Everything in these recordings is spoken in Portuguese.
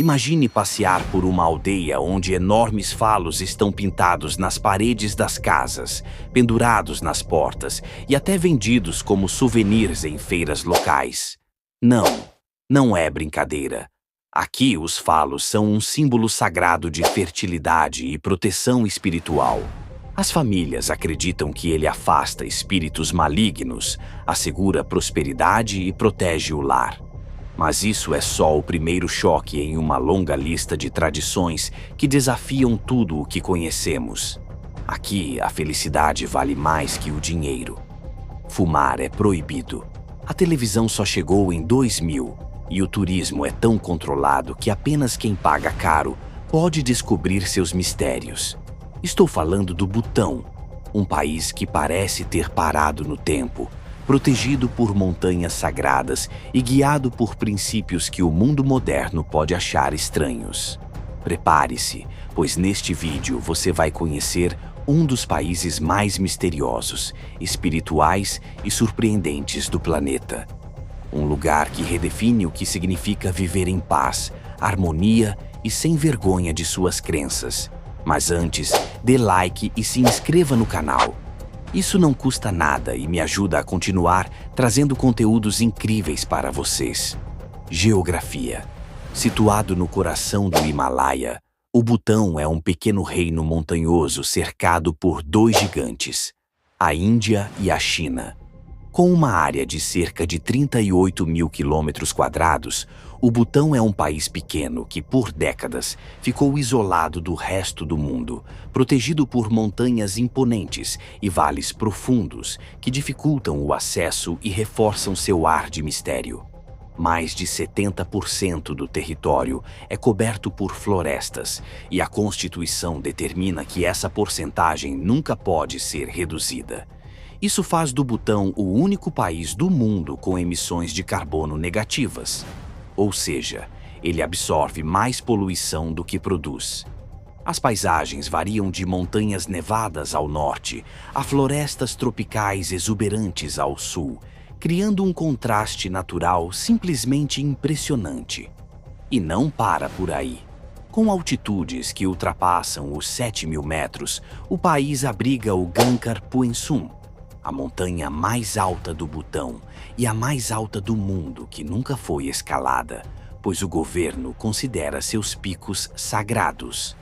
Imagine passear por uma aldeia onde enormes falos estão pintados nas paredes das casas, pendurados nas portas e até vendidos como souvenirs em feiras locais. Não, não é brincadeira. Aqui os falos são um símbolo sagrado de fertilidade e proteção espiritual. As famílias acreditam que ele afasta espíritos malignos, assegura prosperidade e protege o lar. Mas isso é só o primeiro choque em uma longa lista de tradições que desafiam tudo o que conhecemos. Aqui, a felicidade vale mais que o dinheiro. Fumar é proibido. A televisão só chegou em 2000 e o turismo é tão controlado que apenas quem paga caro pode descobrir seus mistérios. Estou falando do Butão, um país que parece ter parado no tempo, protegido por montanhas sagradas e guiado por princípios que o mundo moderno pode achar estranhos. Prepare-se, pois neste vídeo você vai conhecer um dos países mais misteriosos, espirituais e surpreendentes do planeta. Um lugar que redefine o que significa viver em paz, harmonia e sem vergonha de suas crenças. Mas antes, dê like e se inscreva no canal. Isso não custa nada e me ajuda a continuar trazendo conteúdos incríveis para vocês. Geografia. Situado no coração do Himalaia, o Butão é um pequeno reino montanhoso cercado por dois gigantes, a Índia e a China. Com uma área de cerca de 38 mil quilômetros quadrados, o Butão é um país pequeno que, por décadas, ficou isolado do resto do mundo, protegido por montanhas imponentes e vales profundos que dificultam o acesso e reforçam seu ar de mistério. Mais de 70% do território é coberto por florestas, e a Constituição determina que essa porcentagem nunca pode ser reduzida. Isso faz do Butão o único país do mundo com emissões de carbono negativas. Ou seja, ele absorve mais poluição do que produz. As paisagens variam de montanhas nevadas ao norte a florestas tropicais exuberantes ao sul, criando um contraste natural simplesmente impressionante. E não para por aí. Com altitudes que ultrapassam os 7.000 metros, o país abriga o Gangkhar Puensum, a montanha mais alta do Butão e a mais alta do mundo que nunca foi escalada, pois o governo considera seus picos sagrados.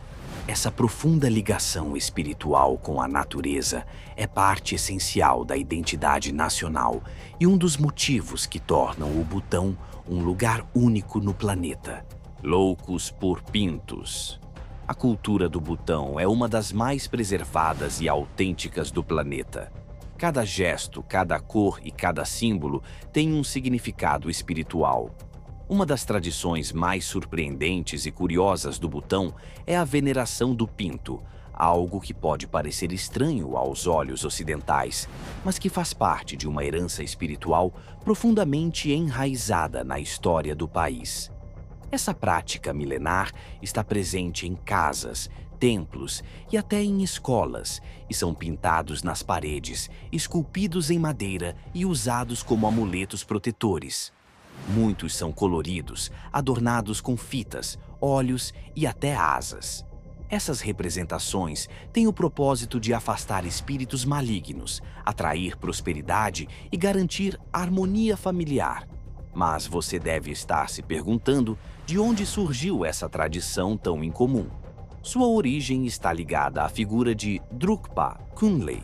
Essa profunda ligação espiritual com a natureza é parte essencial da identidade nacional e um dos motivos que tornam o Butão um lugar único no planeta. Loucos por pintos. A cultura do Butão é uma das mais preservadas e autênticas do planeta. Cada gesto, cada cor e cada símbolo tem um significado espiritual. Uma das tradições mais surpreendentes e curiosas do Butão é a veneração do pinto, algo que pode parecer estranho aos olhos ocidentais, mas que faz parte de uma herança espiritual profundamente enraizada na história do país. Essa prática milenar está presente em casas, templos e até em escolas, e são pintados nas paredes, esculpidos em madeira e usados como amuletos protetores. Muitos são coloridos, adornados com fitas, olhos e até asas. Essas representações têm o propósito de afastar espíritos malignos, atrair prosperidade e garantir harmonia familiar. Mas você deve estar se perguntando de onde surgiu essa tradição tão incomum. Sua origem está ligada à figura de Drukpa Khunley,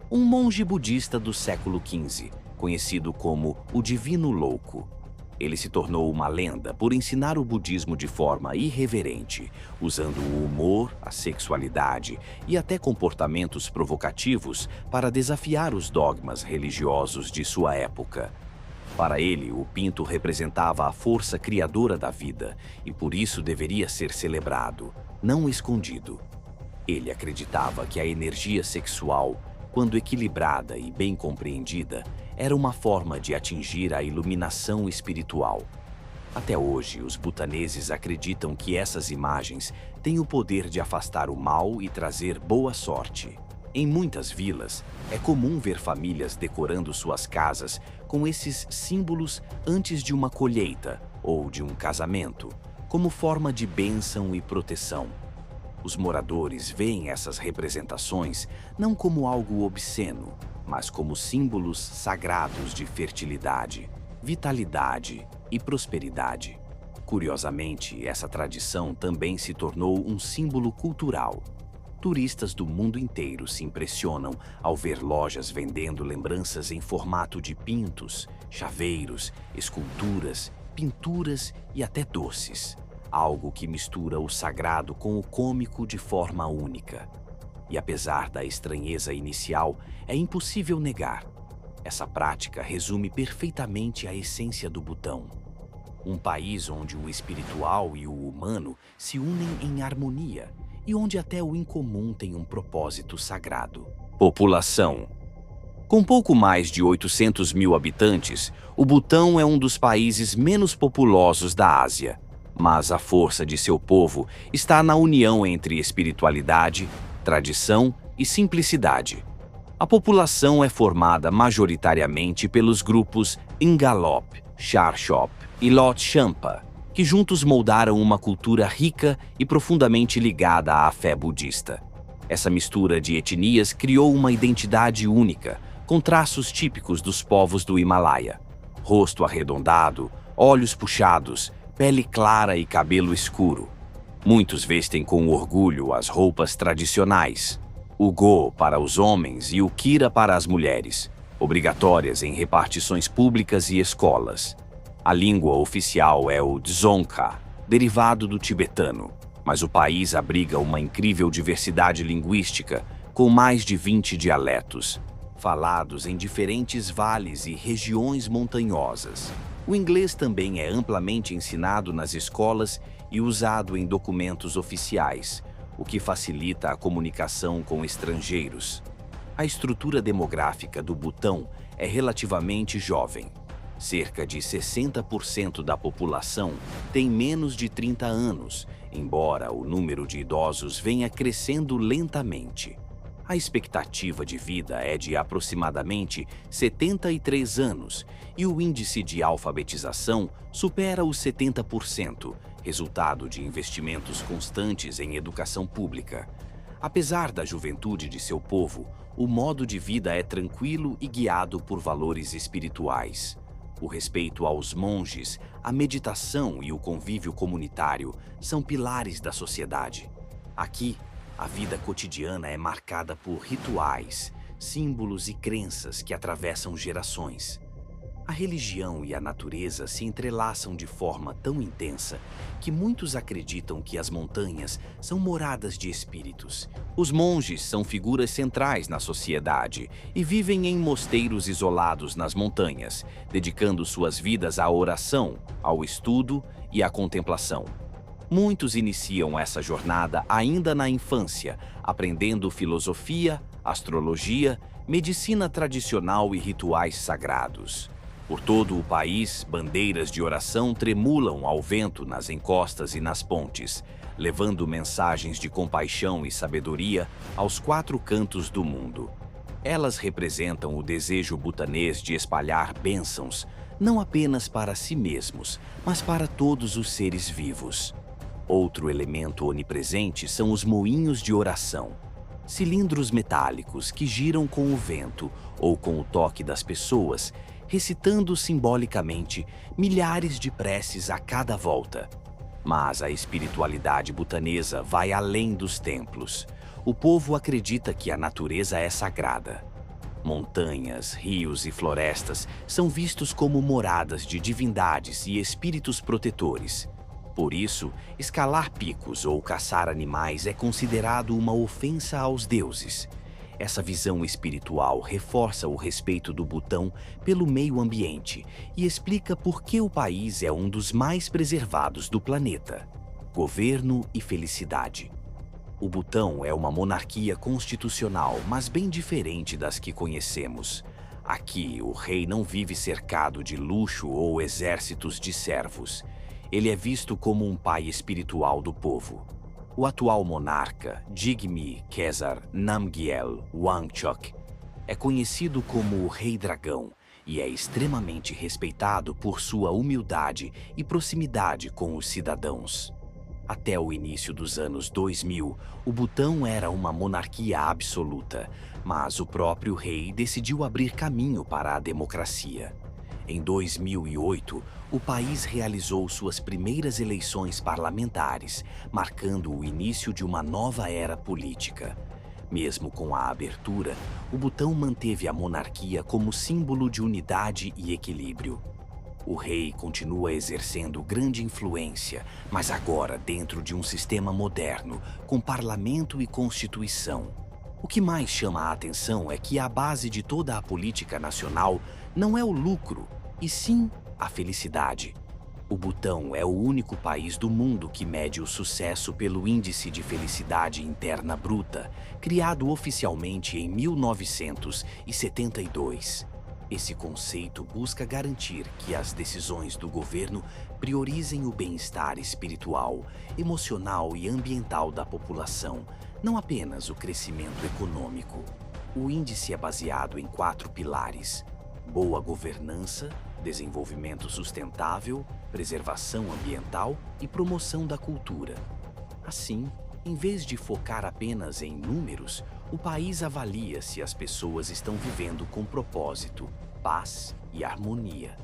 um monge budista do século XV, conhecido como o Divino Louco. Ele se tornou uma lenda por ensinar o budismo de forma irreverente, usando o humor, a sexualidade e até comportamentos provocativos para desafiar os dogmas religiosos de sua época. Para ele, o pinto representava a força criadora da vida e por isso deveria ser celebrado, não escondido. Ele acreditava que a energia sexual, quando equilibrada e bem compreendida, era uma forma de atingir a iluminação espiritual. Até hoje, os butaneses acreditam que essas imagens têm o poder de afastar o mal e trazer boa sorte. Em muitas vilas, é comum ver famílias decorando suas casas com esses símbolos antes de uma colheita ou de um casamento, como forma de bênção e proteção. Os moradores veem essas representações não como algo obsceno, mas como símbolos sagrados de fertilidade, vitalidade e prosperidade. Curiosamente, essa tradição também se tornou um símbolo cultural. Turistas do mundo inteiro se impressionam ao ver lojas vendendo lembranças em formato de pintos, chaveiros, esculturas, pinturas e até doces. Algo que mistura o sagrado com o cômico de forma única. E apesar da estranheza inicial, é impossível negar. Essa prática resume perfeitamente a essência do Butão. Um país onde o espiritual e o humano se unem em harmonia e onde até o incomum tem um propósito sagrado. População. Com pouco mais de 800 mil habitantes, o Butão é um dos países menos populosos da Ásia. Mas a força de seu povo está na união entre espiritualidade, tradição e simplicidade. A população é formada majoritariamente pelos grupos Ngalop, Charchop e Lot Champa, que juntos moldaram uma cultura rica e profundamente ligada à fé budista. Essa mistura de etnias criou uma identidade única, com traços típicos dos povos do Himalaia. Rosto arredondado, olhos puxados, pele clara e cabelo escuro. Muitos vestem com orgulho as roupas tradicionais, o go para os homens e o kira para as mulheres, obrigatórias em repartições públicas e escolas. A língua oficial é o Dzongkha, derivado do tibetano, mas o país abriga uma incrível diversidade linguística, com mais de 20 dialetos, falados em diferentes vales e regiões montanhosas. O inglês também é amplamente ensinado nas escolas e usado em documentos oficiais, o que facilita a comunicação com estrangeiros. A estrutura demográfica do Butão é relativamente jovem. Cerca de 60% da população tem menos de 30 anos, embora o número de idosos venha crescendo lentamente. A expectativa de vida é de aproximadamente 73 anos e o índice de alfabetização supera os 70%, resultado de investimentos constantes em educação pública. Apesar da juventude de seu povo, o modo de vida é tranquilo e guiado por valores espirituais. O respeito aos monges, a meditação e o convívio comunitário são pilares da sociedade. Aqui, a vida cotidiana é marcada por rituais, símbolos e crenças que atravessam gerações. A religião e a natureza se entrelaçam de forma tão intensa que muitos acreditam que as montanhas são moradas de espíritos. Os monges são figuras centrais na sociedade e vivem em mosteiros isolados nas montanhas, dedicando suas vidas à oração, ao estudo e à contemplação. Muitos iniciam essa jornada ainda na infância, aprendendo filosofia, astrologia, medicina tradicional e rituais sagrados. Por todo o país, bandeiras de oração tremulam ao vento nas encostas e nas pontes, levando mensagens de compaixão e sabedoria aos 4 cantos do mundo. Elas representam o desejo butanês de espalhar bênçãos, não apenas para si mesmos, mas para todos os seres vivos. Outro elemento onipresente são os moinhos de oração. Cilindros metálicos que giram com o vento ou com o toque das pessoas, recitando simbolicamente milhares de preces a cada volta. Mas a espiritualidade butanesa vai além dos templos. O povo acredita que a natureza é sagrada. Montanhas, rios e florestas são vistos como moradas de divindades e espíritos protetores. Por isso, escalar picos ou caçar animais é considerado uma ofensa aos deuses. Essa visão espiritual reforça o respeito do Butão pelo meio ambiente e explica por que o país é um dos mais preservados do planeta. Governo e felicidade. O Butão é uma monarquia constitucional, mas bem diferente das que conhecemos. Aqui, o rei não vive cercado de luxo ou exércitos de servos. Ele é visto como um pai espiritual do povo. O atual monarca, Jigme Khesar Namgyel Wangchuk, é conhecido como o Rei Dragão e é extremamente respeitado por sua humildade e proximidade com os cidadãos. Até o início dos anos 2000, o Butão era uma monarquia absoluta, mas o próprio rei decidiu abrir caminho para a democracia. Em 2008, o país realizou suas primeiras eleições parlamentares, marcando o início de uma nova era política. Mesmo com a abertura, o Butão manteve a monarquia como símbolo de unidade e equilíbrio. O rei continua exercendo grande influência, mas agora dentro de um sistema moderno, com parlamento e constituição. O que mais chama a atenção é que a base de toda a política nacional não é o lucro, e sim a felicidade. O Butão é o único país do mundo que mede o sucesso pelo Índice de Felicidade Interna Bruta, criado oficialmente em 1972. Esse conceito busca garantir que as decisões do governo priorizem o bem-estar espiritual, emocional e ambiental da população, não apenas o crescimento econômico. O índice é baseado em 4 pilares: boa governança, desenvolvimento sustentável, preservação ambiental e promoção da cultura. Assim, em vez de focar apenas em números, o país avalia se as pessoas estão vivendo com propósito, paz e harmonia.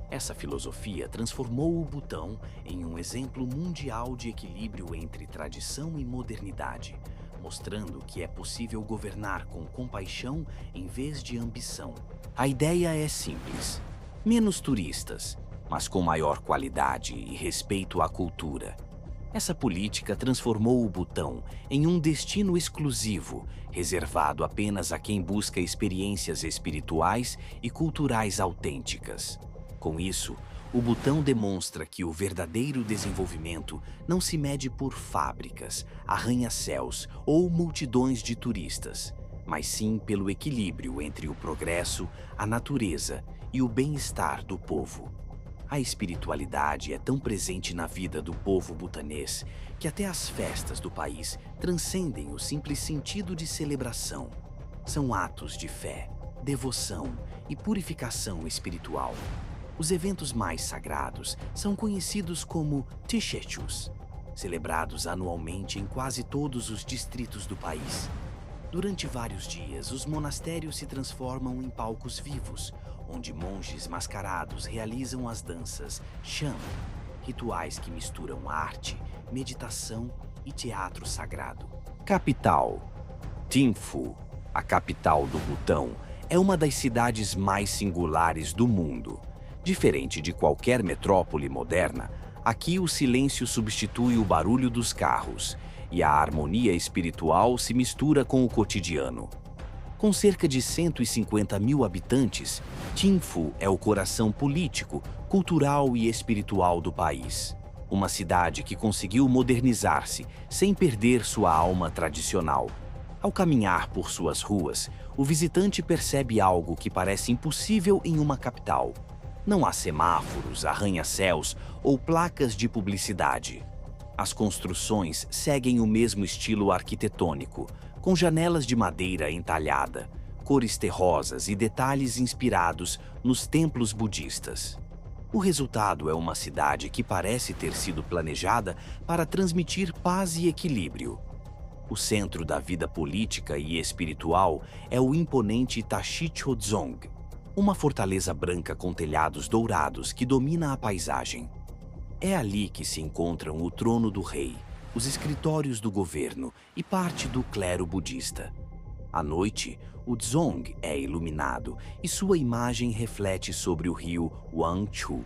Essa filosofia transformou o Butão em um exemplo mundial de equilíbrio entre tradição e modernidade, mostrando que é possível governar com compaixão em vez de ambição. A ideia é simples: menos turistas, mas com maior qualidade e respeito à cultura. Essa política transformou o Butão em um destino exclusivo, reservado apenas a quem busca experiências espirituais e culturais autênticas. Com isso, o Butão demonstra que o verdadeiro desenvolvimento não se mede por fábricas, arranha-céus ou multidões de turistas, mas sim pelo equilíbrio entre o progresso, a natureza e o bem-estar do povo. A espiritualidade é tão presente na vida do povo butanês que até as festas do país transcendem o simples sentido de celebração. São atos de fé, devoção e purificação espiritual. Os eventos mais sagrados são conhecidos como Tichechus, celebrados anualmente em quase todos os distritos do país. Durante vários dias, os monastérios se transformam em palcos vivos, onde monges mascarados realizam as danças Shan, rituais que misturam arte, meditação e teatro sagrado. Capital: Thimphu, a capital do Butão, é uma das cidades mais singulares do mundo. Diferente de qualquer metrópole moderna, aqui o silêncio substitui o barulho dos carros e a harmonia espiritual se mistura com o cotidiano. Com cerca de 150 mil habitantes, Thimphu é o coração político, cultural e espiritual do país. Uma cidade que conseguiu modernizar-se sem perder sua alma tradicional. Ao caminhar por suas ruas, o visitante percebe algo que parece impossível em uma capital. Não há semáforos, arranha-céus ou placas de publicidade. As construções seguem o mesmo estilo arquitetônico, com janelas de madeira entalhada, cores terrosas e detalhes inspirados nos templos budistas. O resultado é uma cidade que parece ter sido planejada para transmitir paz e equilíbrio. O centro da vida política e espiritual é o imponente Tashitsozong, uma fortaleza branca com telhados dourados que domina a paisagem. É ali que se encontram o trono do rei, os escritórios do governo e parte do clero budista. À noite, o Dzong é iluminado e sua imagem reflete sobre o rio Huangchu,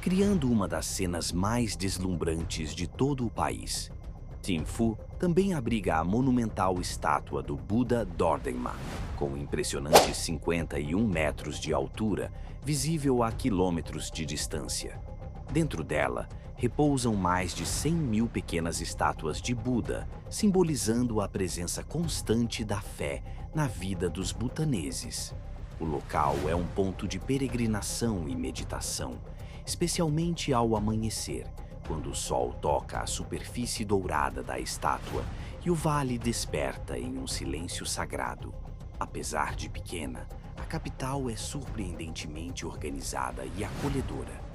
criando uma das cenas mais deslumbrantes de todo o país. Thimphu também abriga a monumental estátua do Buda Dordengma, com impressionantes 51 metros de altura, visível a quilômetros de distância. Dentro dela, repousam mais de 100 mil pequenas estátuas de Buda, simbolizando a presença constante da fé na vida dos butaneses. O local é um ponto de peregrinação e meditação, especialmente ao amanhecer, quando o sol toca a superfície dourada da estátua e o vale desperta em um silêncio sagrado. Apesar de pequena, a capital é surpreendentemente organizada e acolhedora.